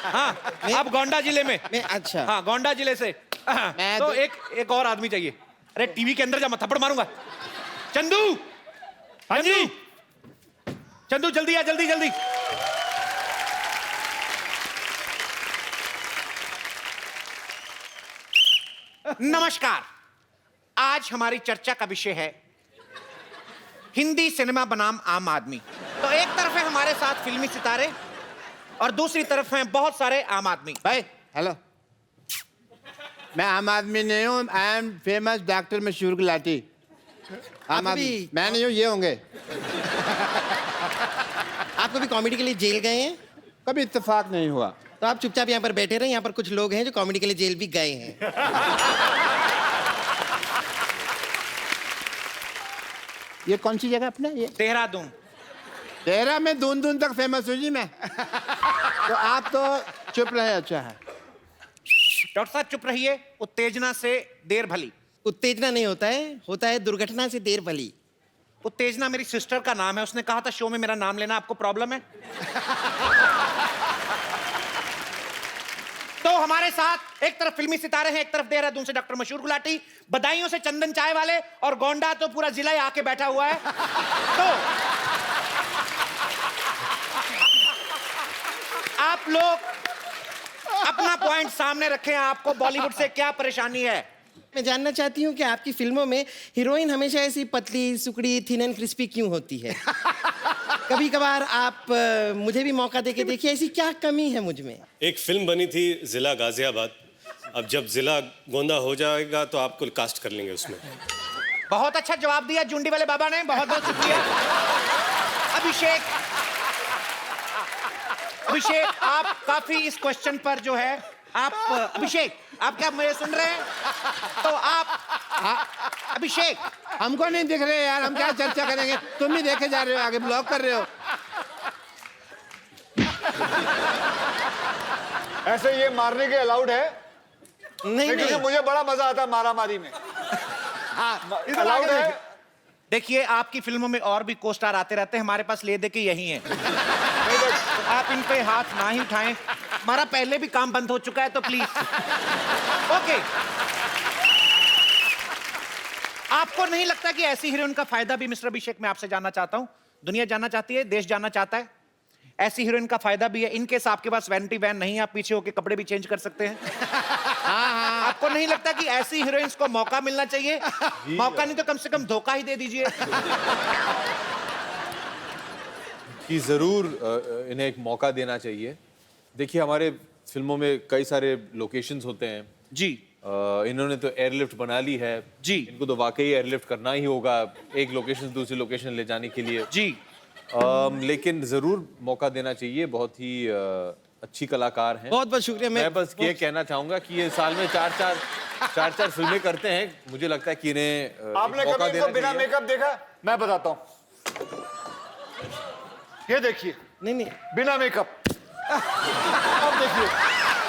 [SPEAKER 2] हाँ आप गोंडा जिले में।
[SPEAKER 5] अच्छा,
[SPEAKER 2] हाँ गोंडा जिले से। तो एक और आदमी चाहिए। अरे टीवी के अंदर जा, मैं थप्पड़ मारूंगा। चंदू, हाँ जी चंदू, जल्दी आ, जल्दी जल्दी। नमस्कार, आज हमारी चर्चा का विषय है हिंदी सिनेमा बनाम आम आदमी। तो एक तरफ है हमारे साथ फिल्मी सितारे और दूसरी तरफ हैं बहुत सारे आम आदमी।
[SPEAKER 11] भाई हेलो, मैं आम आदमी नहीं हूँ, आई एम फेमस डॉक्टर मशहूर गुलाटी। आम आदमी मैं नहीं हूँ, ये होंगे।
[SPEAKER 5] आप कभी कॉमेडी के लिए जेल गए हैं?
[SPEAKER 11] कभी इत्तेफाक नहीं हुआ।
[SPEAKER 5] तो आप चुपचाप यहाँ पर बैठे रहे, यहाँ पर कुछ लोग हैं जो कॉमेडी के लिए जेल भी गए हैं।
[SPEAKER 11] ये कौन सी जगह अपना? ये
[SPEAKER 2] देहरादून।
[SPEAKER 11] तेरा में दून दून तक फेमस हूँ जी मैं। तो आप तो चुप रहे, अच्छा है।
[SPEAKER 2] डॉक्टर साहब चुप रहिए, उत्तेजना से देर भली।
[SPEAKER 5] उत्तेजना नहीं होता है, होता है दुर्घटना से देर भली।
[SPEAKER 2] उत्तेजना मेरी सिस्टर का नाम है, उसने कहा था शो में मेरा नाम लेना। आपको प्रॉब्लम है? तो हमारे साथ एक तरफ फिल्मी सितारे हैं, एक तरफ देहरादून से डॉक्टर मशहूर गुलाटी, बदायूं से चंदन चाय वाले, और गोंडा तो पूरा जिला ही आके बैठा हुआ है। तो आप लोग अपना पॉइंट सामने रखें, आपको बॉलीवुड से क्या परेशानी है?
[SPEAKER 5] मैं जानना चाहती हूँ कि आपकी फिल्मों में हीरोइन हमेशा ऐसी पतली, सुकड़ी, थिन एंड क्रिस्पी क्यों होती है? कभी कभार आप मुझे भी मौका देके देखिए, ऐसी क्या कमी है मुझ में?
[SPEAKER 3] एक फिल्म बनी थी जिला गाजियाबाद, अब जब जिला गोंदा हो जाएगा तो आपको कास्ट कर लेंगे उसमें।
[SPEAKER 2] बहुत अच्छा जवाब दिया जुंडी वाले बाबा ने, बहुत बहुत शुक्रिया। अभिषेक, अभिषेक आप काफी इस क्वेश्चन पर जो है आप, अभिषेक आप क्या मुझे सुन रहे हैं? तो आप अभिषेक,
[SPEAKER 11] हमको नहीं दिख रहे यार, हम क्या चर्चा करेंगे? तुम ही देखे जा रहे हो, आगे ब्लॉक कर रहे हो।
[SPEAKER 4] ऐसे ये मारने के अलाउड है?
[SPEAKER 5] नहीं
[SPEAKER 4] क्योंकि
[SPEAKER 5] नहीं,
[SPEAKER 4] मुझे बड़ा मजा आता है मारामारी में। अलाउड है?
[SPEAKER 2] देखिए आपकी फिल्मों में और भी को स्टार आते रहते हैं, हमारे पास ले दे के यही हैं। तो आप इन पे हाथ ना ही उठाएं, हमारा पहले भी काम बंद हो चुका है, तो प्लीज। ओके, आपको नहीं लगता कि ऐसी हीरोइन का फायदा भी, मिस्टर अभिषेक मैं आपसे जानना चाहता हूं, दुनिया जानना चाहती है, देश जानना चाहता है, ऐसी हीरोइन का फायदा भी है। इनकेस आपके पास वैनिटी वैन नहीं है, आप पीछे होके कपड़े भी चेंज कर सकते हैं। आपको नहीं लगता कि ऐसी हीरोइंस को मौका मिलना चाहिए? मौका नहीं तो कम से कम धोखा ही दे दीजिए।
[SPEAKER 1] कि ज़रूर इन्हें एक मौका देना चाहिए। देखिए हमारे फिल्मों में कई सारे लोकेशंस होते हैं
[SPEAKER 2] जी।
[SPEAKER 1] इन्होंने तो एयरलिफ्ट बना ली है
[SPEAKER 2] जी,
[SPEAKER 1] इनको तो वाकई एयरलिफ्ट करना ही होगा एक लोकेशन से दूसरी लोकेशन ले जाने के लिए
[SPEAKER 2] जी।
[SPEAKER 1] लेकिन ज़रूर मौका देना चाहिए। बहुत ही अच्छी कलाकार हैं।
[SPEAKER 5] बहुत बहुत शुक्रिया।
[SPEAKER 1] मैं बस ये कहना चाहूंगा कि ये साल में चार फिल्में करते हैं। मुझे लगता है कि इन्हें
[SPEAKER 4] आपने
[SPEAKER 1] मौका
[SPEAKER 4] कभी
[SPEAKER 1] देना
[SPEAKER 4] इनको बिना
[SPEAKER 1] चाहिए।
[SPEAKER 4] मेकअप देखा? मैं बताता हूँ, ये देखिए,
[SPEAKER 5] नहीं नहीं,
[SPEAKER 4] बिना मेकअप। अब देखिए,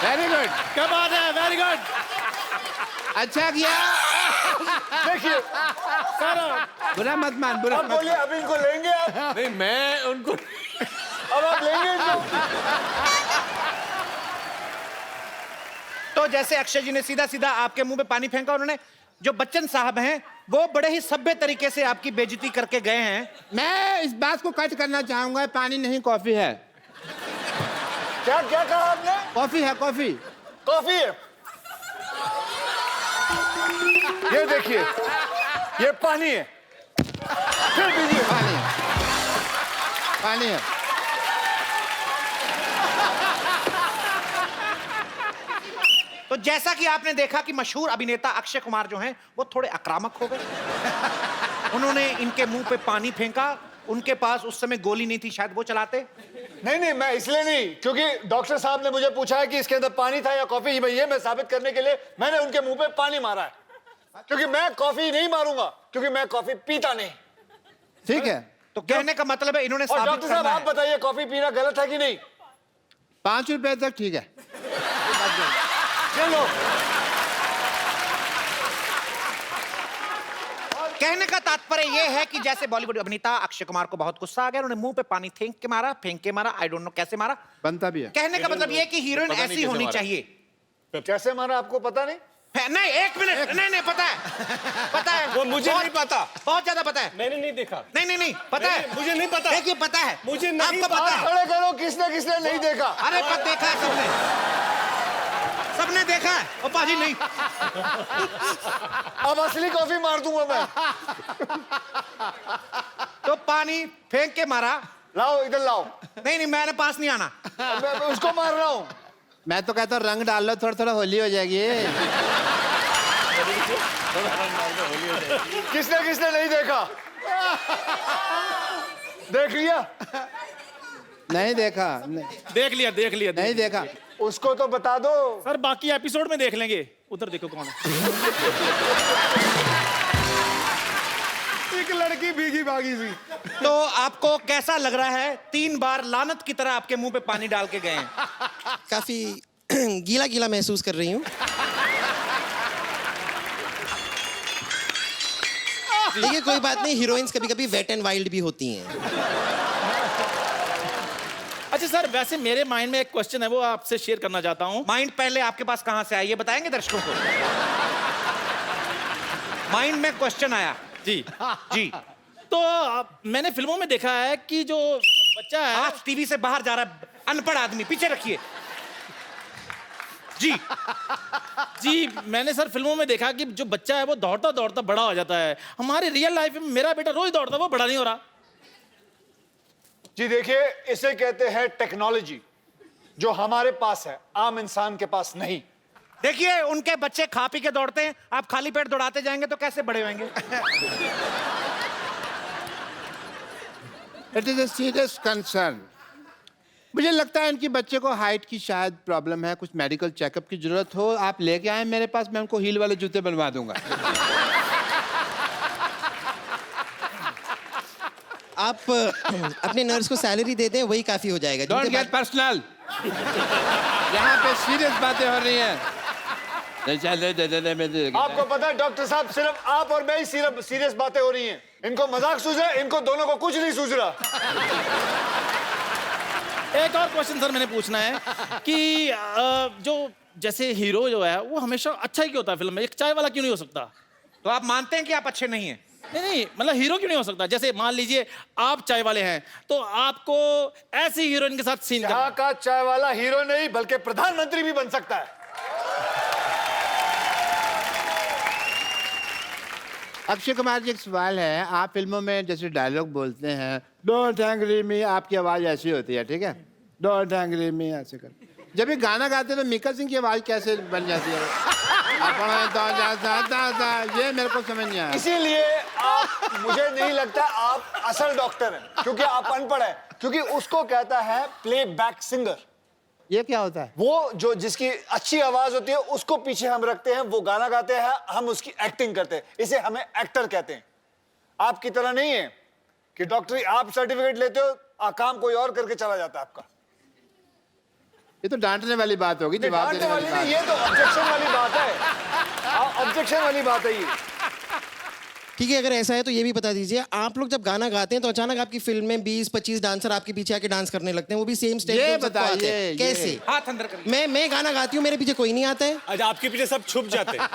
[SPEAKER 11] वेरी गुड,
[SPEAKER 6] क्या बात है, वेरी गुड।
[SPEAKER 11] अच्छा किया।
[SPEAKER 4] देखिए
[SPEAKER 11] बुरा मत मान, बुरा
[SPEAKER 4] अब
[SPEAKER 11] मत
[SPEAKER 4] बोलिए, अब इनको लेंगे आप?
[SPEAKER 1] नहीं मैं उनको
[SPEAKER 4] अब आप लेंगे इनको?
[SPEAKER 2] तो जैसे अक्षय जी ने सीधा सीधा आपके मुंह पे पानी फेंका, उन्होंने जो बच्चन साहब हैं वो बड़े ही सभ्य तरीके से आपकी बेइज्जती करके गए हैं।
[SPEAKER 11] मैं इस बात को कट करना चाहूंगा, पानी नहीं कॉफी है।
[SPEAKER 4] क्या क्या कहा आपने?
[SPEAKER 11] कॉफी है, कॉफी।
[SPEAKER 4] कॉफी है। ये देखिए, ये पानी है। फिर पीजिए।
[SPEAKER 11] पानी है, पानी है।
[SPEAKER 2] तो जैसा कि आपने देखा कि मशहूर अभिनेता अक्षय कुमार जो हैं वो थोड़े आक्रामक हो गए। उन्होंने इनके मुंह पे पानी फेंका। उनके पास उस समय गोली नहीं थी, शायद वो चलाते।
[SPEAKER 4] नहीं, मैं इसलिए नहीं, क्योंकि डॉक्टर साहब ने मुझे पूछा है कि इसके अंदर पानी था या कॉफी। ये मैं साबित करने के लिए मैंने उनके मुंह पे पानी मारा है, क्योंकि मैं कॉफी नहीं मारूंगा, क्योंकि मैं कॉफी पीता नहीं।
[SPEAKER 11] ठीक है,
[SPEAKER 2] तो कहने का मतलब है इन्होंने
[SPEAKER 4] और
[SPEAKER 2] साबित
[SPEAKER 4] डॉक्टर साहब
[SPEAKER 2] करना
[SPEAKER 4] आप
[SPEAKER 2] है।
[SPEAKER 4] बताइए, कॉफी पीना गलत है कि नहीं?
[SPEAKER 11] 5 रुपए तक ठीक है।
[SPEAKER 4] चलो।
[SPEAKER 2] कहने का तात्पर्य यह है कि जैसे बॉलीवुड अभिनेता अक्षय कुमार को बहुत गुस्सा आ गया, उन्होंने मुंह पे पानी फेंक के मारा, आई डोंट नो कैसे मारा।
[SPEAKER 11] बनता भी है।
[SPEAKER 2] कहने का मतलब यह कि हीरोइन
[SPEAKER 1] पता नहीं
[SPEAKER 2] ऐसी
[SPEAKER 1] कैसे
[SPEAKER 2] होनी
[SPEAKER 1] मारा।
[SPEAKER 2] चाहिए।
[SPEAKER 4] कैसे मारा आपको पता नहीं?
[SPEAKER 2] नहीं, एक मिनट, नहीं पता है, पता है।
[SPEAKER 3] वो मुझे
[SPEAKER 2] बहुत-
[SPEAKER 3] नहीं पता।
[SPEAKER 2] बहुत ज्यादा पता है।
[SPEAKER 3] मैंने नहीं देखा।
[SPEAKER 2] नहीं पता है।
[SPEAKER 3] मुझे नहीं पता।
[SPEAKER 2] देखिए पता है,
[SPEAKER 3] मुझे नहीं
[SPEAKER 2] आपको पता है।
[SPEAKER 4] खड़े करो, किसने किसने नहीं देखा?
[SPEAKER 2] अरे पर देखा है सबने, सबने देखा है। ओ पाजी नहीं,
[SPEAKER 4] अब असली कॉफी मार दूंगा मैं।
[SPEAKER 2] तो पानी फेंक के मारा।
[SPEAKER 4] लाओ इधर लाओ।
[SPEAKER 2] नहीं मैंने पास नहीं आना।
[SPEAKER 4] मैं उसको मार रहा हूँ।
[SPEAKER 11] मैं तो कहता हूँ रंग डाल लो, थोड़ा थोड़ा होली हो जाएगी।
[SPEAKER 4] किसने किसने नहीं देखा? देख लिया?
[SPEAKER 11] नहीं देखा,
[SPEAKER 6] देख लिया
[SPEAKER 11] नहीं देखा।
[SPEAKER 4] उसको तो बता दो।
[SPEAKER 6] सर बाकी एपिसोड में देख लेंगे। उधर देखो कौन है।
[SPEAKER 4] एक लड़की भीगी भागी सी।
[SPEAKER 2] तो आपको कैसा लग रहा है? 3 बार लानत की तरह आपके मुंह पे पानी डाल के गए हैं।
[SPEAKER 5] काफी गीला गीला महसूस कर रही हूँ। देखिए कोई बात नहीं, हीरोइंस कभी कभी वेट एंड वाइल्ड भी होती हैं।
[SPEAKER 6] अच्छा सर, वैसे मेरे माइंड में एक क्वेश्चन है, वो आपसे शेयर करना चाहता हूँ।
[SPEAKER 2] माइंड पहले आपके पास कहां से आया ये बताएंगे दर्शकों को? माइंड में क्वेश्चन आया जी।
[SPEAKER 6] तो मैंने फिल्मों में देखा है कि जो बच्चा है,
[SPEAKER 2] आज टीवी से बाहर जा रहा है अनपढ़ आदमी, पीछे रखिए
[SPEAKER 6] जी मैंने सर फिल्मों में देखा कि जो बच्चा है वो दौड़ता दौड़ता बड़ा हो जाता है। हमारे रियल लाइफ में मेरा बेटा रोज दौड़ता है, वो बड़ा नहीं हो रहा।
[SPEAKER 4] जी देखिए, इसे कहते हैं टेक्नोलॉजी, जो हमारे पास है, आम इंसान के पास नहीं।
[SPEAKER 2] देखिए उनके बच्चे खा पी के दौड़ते हैं, आप खाली पेट दौड़ाते जाएंगे तो कैसे बड़े होंगे?
[SPEAKER 11] It is a serious concern. मुझे लगता है इनकी बच्चे को हाइट की शायद प्रॉब्लम है, कुछ मेडिकल चेकअप की जरूरत हो। आप लेके आए मेरे पास, मैं उनको हील वाले जूते बनवा दूंगा।
[SPEAKER 5] आप अपने नर्स को सैलरी दे दें, वही काफी हो जाएगा।
[SPEAKER 11] डोंट
[SPEAKER 5] जिनके
[SPEAKER 11] गेट पर्सनल। यहाँ पे सीरियस बातें हो रही हैं।
[SPEAKER 4] आपको पता है डॉक्टर साहब, सिर्फ आप और मैं ही सीरियस बातें हो रही हैं। इनको मजाक सूझ रहा है, इनको दोनों को कुछ नहीं सूझ रहा।
[SPEAKER 6] एक और क्वेश्चन सर मैंने पूछना है कि जो जैसे हीरो जो है वो हमेशा अच्छा ही क्यों होता है फिल्म में? एक चाय वाला क्यों नहीं हो सकता?
[SPEAKER 2] तो आप मानते हैं कि आप अच्छे नहीं हैं?
[SPEAKER 6] नहीं मतलब हीरो क्यों नहीं हो सकता? जैसे मान लीजिए आप चाय वाले हैं, तो आपको ऐसी हीरोइन के साथ सीन
[SPEAKER 4] यहाँ का चाय वाला हीरो नहीं बल्कि प्रधानमंत्री भी बन सकता है।
[SPEAKER 11] अक्षय कुमार जी, एक सवाल है। आप फिल्मों में जैसे डायलॉग बोलते हैं, डोंट एंग्री मी, आपकी आवाज ऐसी होती है, ठीक है? डोंट एंग्री मी ऐसे कर। जब ये गाना गाते हैं तो मिक्का सिंह की आवाज कैसे बन जाती है? ये मेरे को समझ नहीं आया।
[SPEAKER 4] इसीलिए आप, मुझे नहीं लगता आप असल डॉक्टर हैं, क्योंकि आप अनपढ़ हैं। क्योंकि उसको कहता है प्लेबैक सिंगर।
[SPEAKER 11] ये क्या होता है?
[SPEAKER 4] वो जो जिसकी अच्छी आवाज होती है उसको पीछे हम रखते हैं, वो गाना गाते हैं, हम उसकी एक्टिंग करते हैं, इसे हमें एक्टर कहते हैं। आपकी तरह नहीं है कि डॉक्टरी आप सर्टिफिकेट लेते हो, काम कोई और करके चला जाता है आपका।
[SPEAKER 11] ये तो डांटने वाली बात होगी, जवाब
[SPEAKER 4] डांटने
[SPEAKER 11] देने
[SPEAKER 4] वाली
[SPEAKER 11] वाली
[SPEAKER 4] नहीं,
[SPEAKER 11] बात।
[SPEAKER 4] ये तो ऑब्जेक्शन वाली बात है। ऑब्जेक्शन वाली बात है ये।
[SPEAKER 5] ठीक है, अगर ऐसा है तो ये भी बता दीजिए, आप लोग जब गाना गाते हैं तो अचानक आपकी फिल्म में 20-25 डांसर आपके पीछे आके डांस करने लगते हैं, वो भी सेम स्टेज
[SPEAKER 11] ये
[SPEAKER 5] पे सबको आते हैं।
[SPEAKER 11] बताइए, ये।
[SPEAKER 5] कैसे?
[SPEAKER 2] हाथ अंदर कर
[SPEAKER 5] मैं गाना गाती हूँ, मेरे पीछे कोई नहीं आता है।
[SPEAKER 3] अच्छा, आपके पीछे सब छुप जाते हैं।